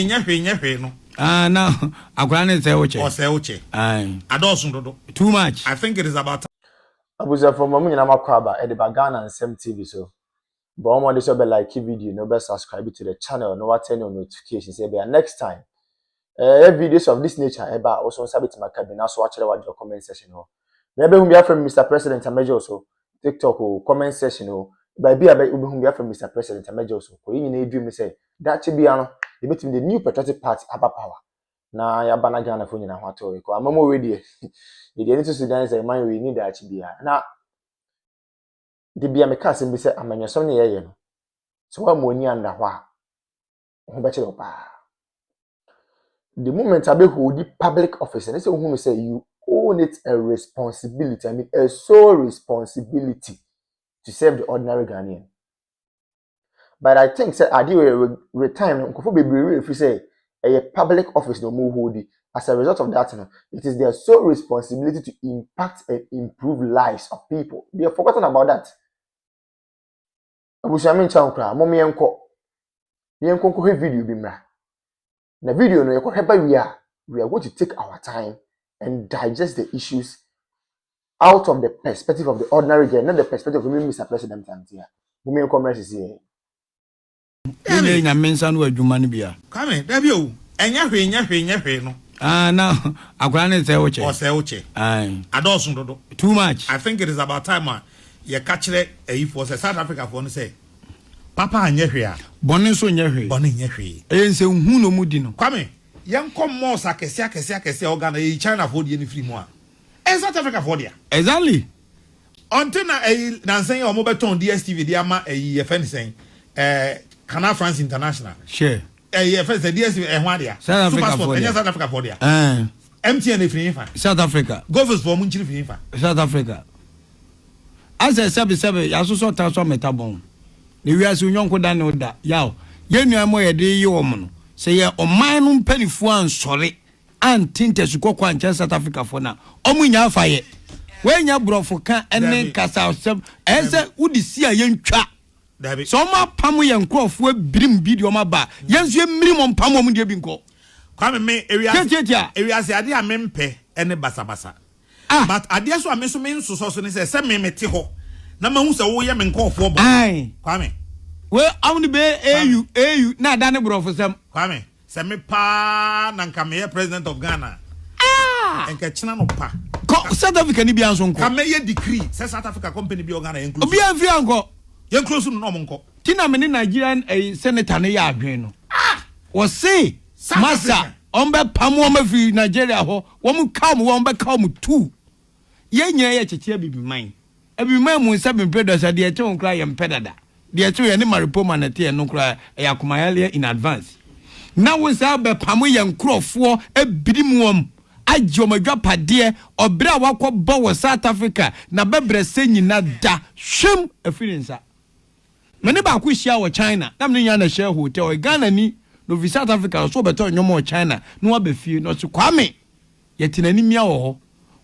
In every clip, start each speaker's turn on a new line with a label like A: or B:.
A: Nyahwe no.
B: Now akwani say uche.
A: Or say uche.
B: Aye.
A: Adosun dodo.
B: Too much.
A: I think it is about
C: Abuza from mamu nyina makwaba e de bagana and Sem TV so. But omo dey so be like video, no be subscribe to the channel, no what turn on notifications say be next time. Videos of this nature eba also sabit makabi na so watch your comment section ho. Maybe whom be from Mr. President Amejo also TikTok or comment section ho. By be whom be from Mr. President Amejo also. Ko yin na dream say that chi bia no e betim the new patriotic party aba power. Na ya bana Ghana fo nyina ho ato ko amamo we dey. The need to Sudan say man we need that chi bia. Na the bia me ka sem be say amanyasom ne ye no. So wa mo ni anda ho a ho be chiro pa. The moment I be hold the public office, and say who say you own it a responsibility. I mean a sole responsibility to serve the ordinary Ghanaian. But I think say I do retirement. Nkofo bebree if you say a public office no more hold it. As a result of that, it is their sole responsibility to impact and improve lives of people. They have forgotten about that. Abushami chankra, momi enko. Yenko ko video bi mra. Na video no we are going to take our time and digest the issues out of the perspective of the ordinary girl, not the perspective of Mr. President here. Women commerce is here.
B: Na mensa no adwuma no bia.
A: Come there be o. Nyahwe no.
B: Now akwani say uche.
A: Or say uche.
B: Aye.
A: Adosun dodo.
B: Too much.
A: I think it is about time you catch it for South Africa for say Papa anyehwe a.
B: Boni so nyehwe.
A: Boni nyehwe.
B: Ense hu no mudi no.
A: Kwame, yenkom mo akese organ e China for the free mo a. South Africa for there.
B: Exactly.
A: Until na say o mo beton DSTV dia ma e FN sen Canal France International.
B: Sure.
A: FN DSTV ho dia.
B: South Africa for there.
A: South Africa for there. MTN e free fa.
B: South Africa.
A: Governors for mun chiri free fa.
B: South Africa. As I said ya so transfer metabon. Ni wiase unyonko da no da yaw yenu amo ye de yi wom no se ye oman no mpanifo ansore antinte sukokwa nche South Africa fo na omunya afaye wenya brofo kan ene kasa osem ese udi si a yentwa so ma pam ye nkrofo abirim video ma ba yenso emirim pam om de bi nko
A: Kwame me ewiase ade a mempe ene basabasa but ade so ameso me nsoso so ne se me mete ho na ma hu se wo ye me nkofo bo Kwame
B: we amni be au na da ne bro for sem
A: Kwame se me pa na nka me president of Ghana enka china no pa
B: South Africa ni bia nso nko
A: ka me ye decree se South Africa company bi Ghana include
B: obi anfi anko
A: ye close no mo nko
B: tina me ni Nigerian senator ne ya adwen no wo say masa ombe pamo ma fi Nigeria ho wo mu kam wo ombe kam tu ye nya ye cheche bibi man abi man mu nsa be producer de eche on kra ye mpedada de eche ye ne maripoma na te no kra ya kumayale in advance na wo sa be pamo ye nkrofo ebirim ajomadwa pade obra wakobọ wo South Africa na bebre senyina da hwem afirinsa mene ba ku hia wo China na mene nya na share hotel Ghana ni no vi South Africa so beto nyomo China no abafie no so Kwame yetinani mia wo ho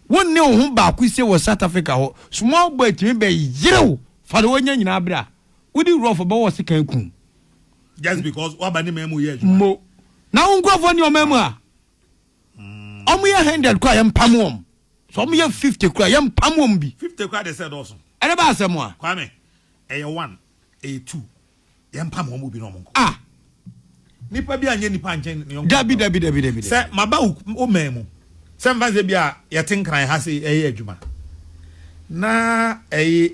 B: wonne ho ba ku sie wo South Africa ho small boy timi be yirew fa do nya nyina abra wodi rough ba wo se kan ku
A: just because wa ba ni memu ye
B: mo na unkrofo ni o memu a omu ye 100 kwa yem pamom so omu ye 50 kwa yem pamom bi
A: 50 kwa they said also
B: ene ba asem a
A: Kwame e 1 e 2 yem pamom bi no mo nipa bi anye nipa nchen ne
B: dabi
A: se maba o memu se mvanze bi a yetenkran ha se eye adwuma na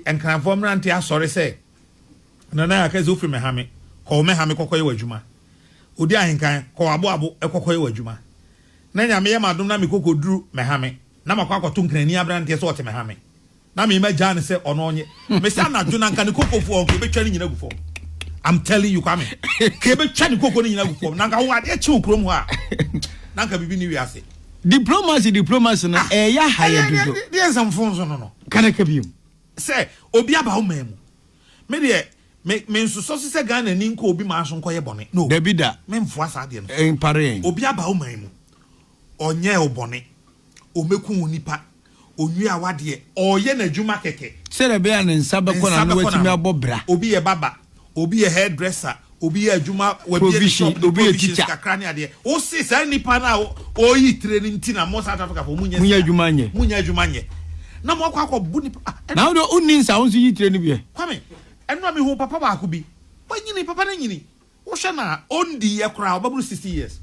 A: enkran fo mrante asore se na akaze ofri mehame ko mehame kokoye wadwuma odi ahenkan ko abo ekokoye wadwuma na nyame ye madom na mekokoduru mehame na makwa akoto nkrani abrante se ote mehame na me imagine ne se ono onye me se anadwo na nka ne kokofo onke betwa ne nyina gufo I'm telling you Kwame ke betwa ne kokofo ne nyina gufo na nka ho ade chi okrom ho a na nka bibi ni wiase
B: diplomacy na ya haye dudo
A: dey some phones no
B: kana kabium
A: se obi aba ho memu me de me nsuso se Ghana ni nko obi ma so nkoye bone no
B: Davida
A: me mfo asade no
B: en pare
A: obi aba ho memu onye obone omeku nipa onwi awade oye na djuma keke
B: sere be an nsa be kona no watimi abobra
A: obi ye baba obi ye hairdresser obi adwuma
B: provision obi a teacher
A: kakra ne ade o se say nipa na o yi training ntina mo South Africa for munya adwuma nye na mo akọ bu nipa
B: na do unnin sa won so yi training bi
A: kwame eno me hu papa ba ko bi wanyini papa na nyini wo hwe na ondi ye kra obabru 60 years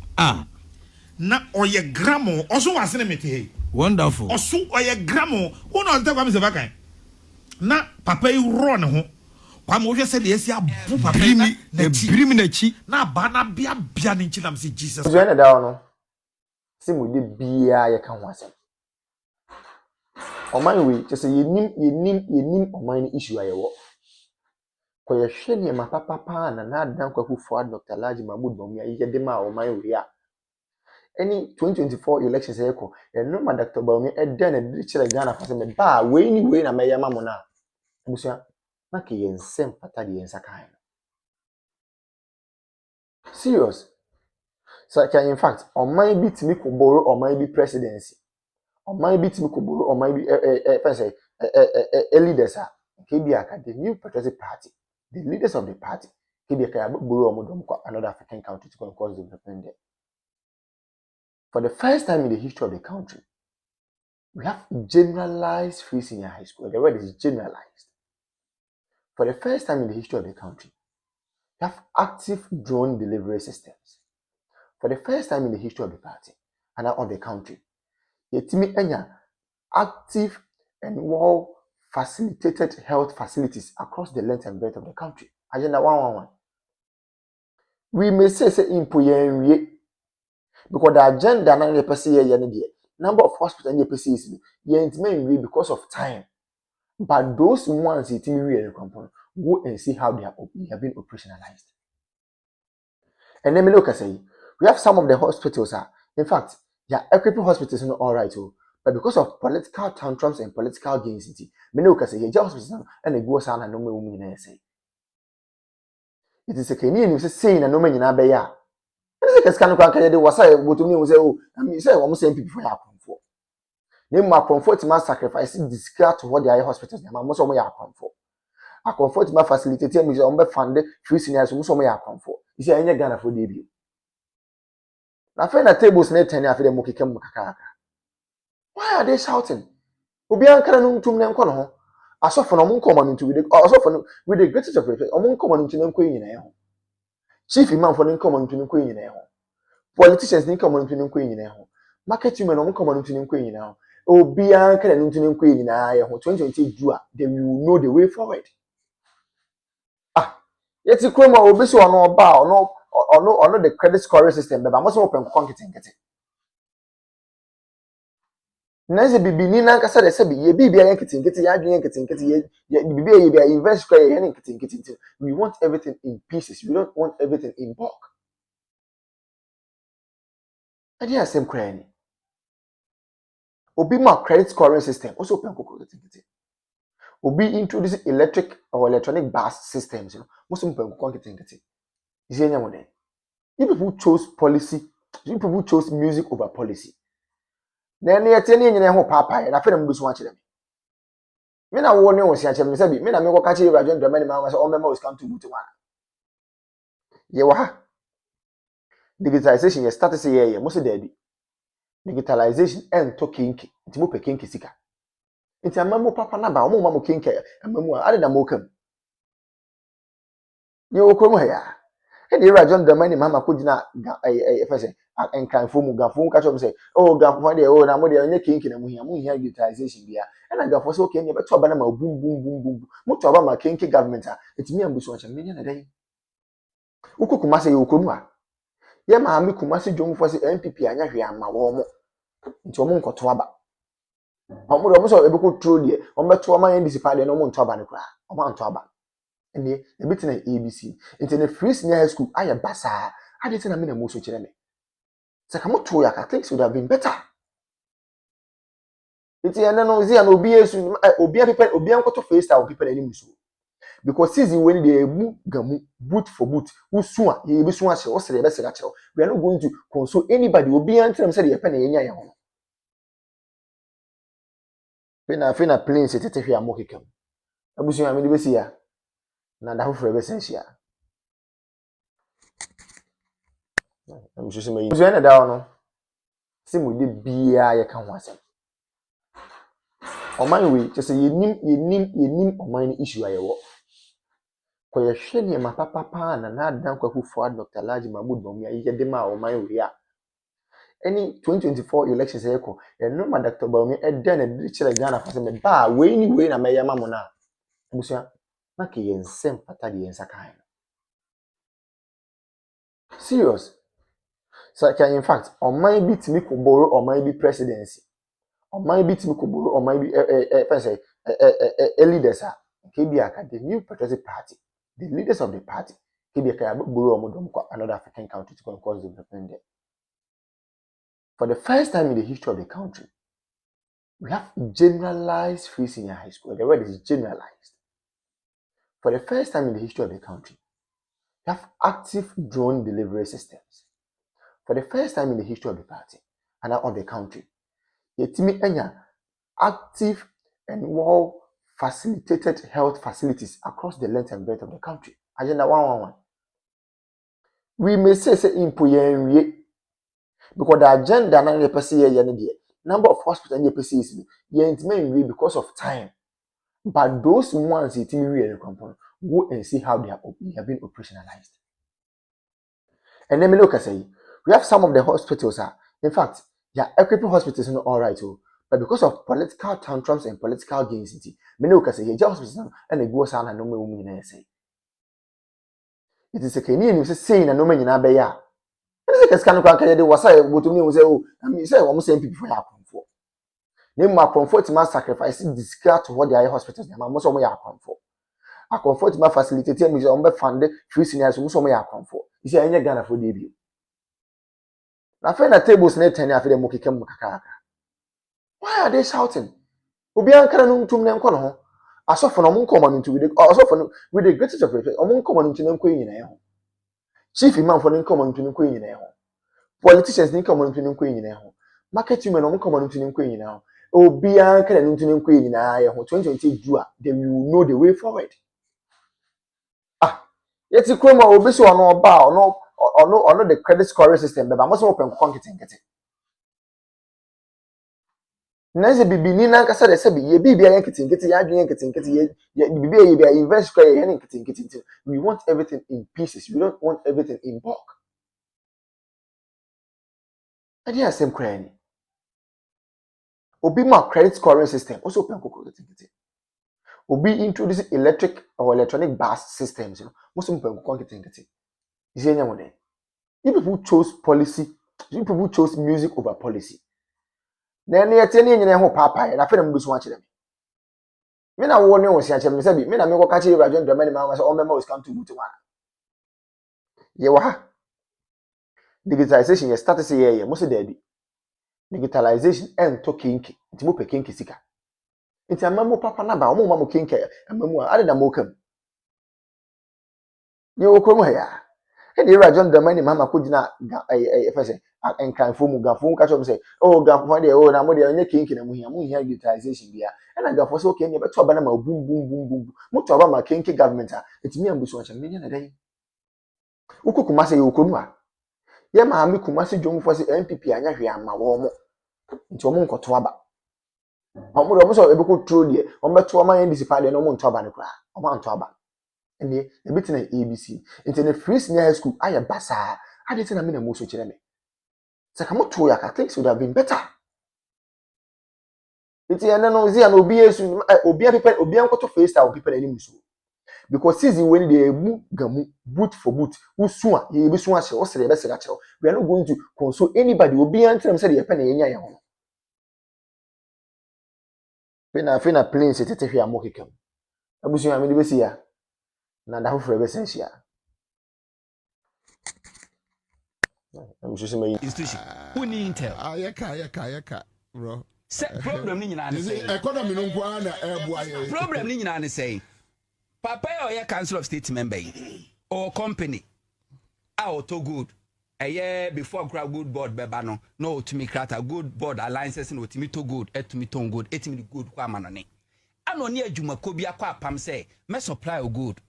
A: na oye gramo oso wase ne mete he
B: wonderful
A: oso oye gramo wo na nta kwame se bakan na papa yi ro ne ho kwame wo hwe se de esi abu papa
B: na brimi na chi
A: na ba na bia ne nchi na se Jesus
C: so ene da no se mu de bia ye ka ho asem oman we just yenim oman ni issue ayewo ko ye hwe ne ma papa na adan kwaku for Dr. Laji Mahmood Bawumia ye de ma oman we a any 2024 elections eko no ma Dr. Bawumia e den e de kire Ghana fa se me ba we ni na me yama mo na busia na ke ye nsem pata de yensa kan serious so in fact oman bi timi ko borrow oman bi presidency oman bi timi ko borrow oman bi leaders are KBA the new patriotic party the leaders of the party KBA can borrow omodom another African country to cause development there. For the first time in the history of the country, we have generalized free senior high school. The word is generalized. For the first time in the history of the country, we have active drone delivery systems. For the first time in the history of the party and of the country, yetimi enya active and well facilitated health facilities across the length and breadth of the country. Agenda 111. We may say impo yenwie because the agenda na the person here number of hospitals and the is yenwie because of time. But those ones it really go and see how they have been operationalized. And then me look say we have some of the hospitals in fact equipping hospitals not all right but because of political tantrums and political gains me look say here hospitals and they go sana no me na say it is a Kenyan say na no me nyina be ya ese kesika no kwa kan de wasa botumi we say oh I say we say people for akonfo na mu akonfo ti ma sacrifice discard to what their hospitals na mo so mo ya akonfo akonfo ti ma facilitate am say on be fund free seniors mo so mo ya akonfo isi anya Ghana for dey bi na fe na tables na 10 afi dem kekam kakaka. Why are they shouting? Obi ankara no ntum ne nko no ho asofo no mo nko ma ntum asofo no with the greatest of respect o mo nko ma ntum ne nko nyina ho chief imam for nko ma ntum ne nko nyina ho politicians ni nko ma ntum ne nko nyina ho market women no mo nko ma ntum ne nko nyina ho obi ankara no ntum ne nko nyina ho 2020 dua they will know the way forward. Yeti kroma obi so ono ba ono the credit scoring system be ba mo so open konketenkete nanze bibini na nkasa de se bi ye bibia yanketenkete ya adwen yanketenkete ye bibia ye bia invest square ye yanketenkete we want everything in pieces, we don't want everything in bulk. Adi asem kra ni obi ma credit scoring system also open konketenkete obi introduce electric or electronic bus systems most open konketenkete is enya mo den. You people chose policy, you people chose music over policy. Then you tell me you papa, and I feel I'm going to watch them. Me na wo ne wo sia chem se bi me na me ko ka che Ibrahim Dramani ma so o mema was come to boot one. Ye wa ha. Digitalization ye start say ye mo se da bi. Digitalization en to kinki, nti mo pe kinki sika. Nti amamu papa na ba o mo ma mo kinki amamu a ade na mo kam. Ye wo ko mo ya. And the John Dramani Mama could not encanfo mu gafo catch up say, oh, gafo de oh, na mo de onye kinki na mu hia utilization bia. And I gafo so okay, you better ba na ma boom boom boom boom. Mo to ba ma kinki government it me ambuso acha me na dai. Uko kuma say ukonu a. Ye ma ami kuma se dwom fo se MPP anya hwe ama wo mo. Nti o mo nkoto aba. O mo so e be ko tro de, o beto o ma yen disipa de no mo nto aba ne kra. O ma nto aba. And a bit in ABC. Into the free senior high school, I am basa. I didn't know most of them. So come to work, I think would have been better. It's an anozy and obia people, obia to face our people anymore. Because season when they move boot for boot, who soon you be soon as the best natural. We are not going to console anybody, obia and them say a penny in your home. When I feel a plane set it here, I'm okay. I'm going to see ya. Na da hofre besensia I'm just saying, you know, down. See, we did be a can once. On my way, just say you name on my issue. I walk. For your shady, my papa, and I don't go for Dr. Laji Mahmoud Bomia, you get them out on my way. Any 2024 elections, echo, and no, my Dr. Bomia, and then a digital Ghana for some bar, way, I may mamma. Monsieur, Maki and Sem Patadi and Sakai. Serious. So, in fact, on my bit, me could borrow or my be presidency. On my bit, me could borrow or my be a leaders. KBA, the new patriotic party, the leaders of the party, KBA, borrow another African country to cause development there. For the first time in the history of the country, we have generalized free senior high school. The word is generalized. For the first time in the history of the country, we have active drone delivery systems. For the first time in the history of the party and of the country, yetimi enya active and well facilitated health facilities across the length and breadth of the country. Agenda 111. We may say impoyen because the agenda na the person here number of hospitals you person is yentime because of time. But those ones yetimi we component, go and see how they have been operationalized. And then me look at say we have some of the hospitals in fact, yeah, equipping hospitals not all right, but because of political tantrums and political gains, many look at say yeah, hospitals and they go sound and no me say. It is a Kenyan who say na no me nyina be ya. It is a scan kwa kaya de wasa go to me who say oh, I mean say we say people for ya comfort. Name ma comfort ma sacrifice discard to what their hospitals na mo so mo ya comfort. A comfort ma facilitate me so be fund free seniors mo so mo ya comfort. You say anya Ghana for debut. Na fe na tables na 10 afi dem kekam kakaka. Why are they shouting? Obi ankara no ntum ne nko no ho. Asofo no mo nkoma no ntu with the greatest of respect. Omo nkoma no ntu ne nko nyina ho. Chief imam for no nkoma no ntu ne nko nyina ho. Politicians ne nkoma no ntu ne nko nyina ho. Market women no nkoma no ntu ne nko nyina ho. Obi ankara no ntu ne nko nyina ho. 2020 do they will know the way forward. Yeti kroma obi so ono oba ono the credit scoring system beba mo so open konketenkete. Nanze bibi ni na nkasa de se bi ye bibia yanketenkete ya adwen yanketenkete ye bibia ye bia invest square ye yanketenkete. We want everything in pieces. We don't want everything in bulk. Adi asem kra ni. Obi ma credit scoring system also open konketenkete. Obi introduce electric or electronic bus systems, most open konketenkete. Is there anyone? You people chose policy. You people chose music over policy. Then you tell me you papa and I feel I'm going to watch them. Me na wo ne wo sia chem se bi me na me ko ka che Ibrahim Dramani ma say o mema was come to boot one. Ye wa ha. Digitalization ye start say ye mo se da bi. Digitalization en to kinki. Nti mo pe kinki sika. Nti amamu papa na ba o mo ma mo kinki amamu a ade na mo kam. Ye wo krom ha ya. E de Ibrahim Dramani Mahama ko gina efese enkanfo mu gafo ka chom say oh gafo de oh na mo de onye kinki na mo hia digitalization bia. And I got for so can you better banana boom boom boom boom. Much about my kinky government. It's me and Bush and million a day. Uku Kumasi Ukunwa. Yama Ami Kumasi Jung for the MPP and Yama Womo. Into a monk or twaba. Almost able to through the Omatoma and dissipate no one toba cry. Oman toba. And the bit in ABC. Into the free senior high school, I am bassa. I didn't mean a most of them. Sakamoto, I think would have been better. It's an anozy and obia people obia to face our people anymore. Because since when they move boot for boot, who soon ye be soon as you say the best natural. We are not going to console anybody will be until them say the penny in your home. When I find a plane set it here more kick. I wish you have been here. Nanda for a sensia. I'm just saying
D: institution. Who need intel?
E: Ayaka, bro.
D: Problem ni nyina ne say.
E: Economy no kwa na eboa.
D: Problem ni nyina ne say. Papa or council of state member or company out to good. A year before grab good board beba no to me crata good board alliances no to me to good to me to good me good kwa manone. Ano ni adwuma ko bia kwa pam say me supply o good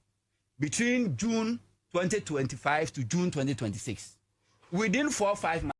D: between June 2025 to June 2026. within 4 or 5 months.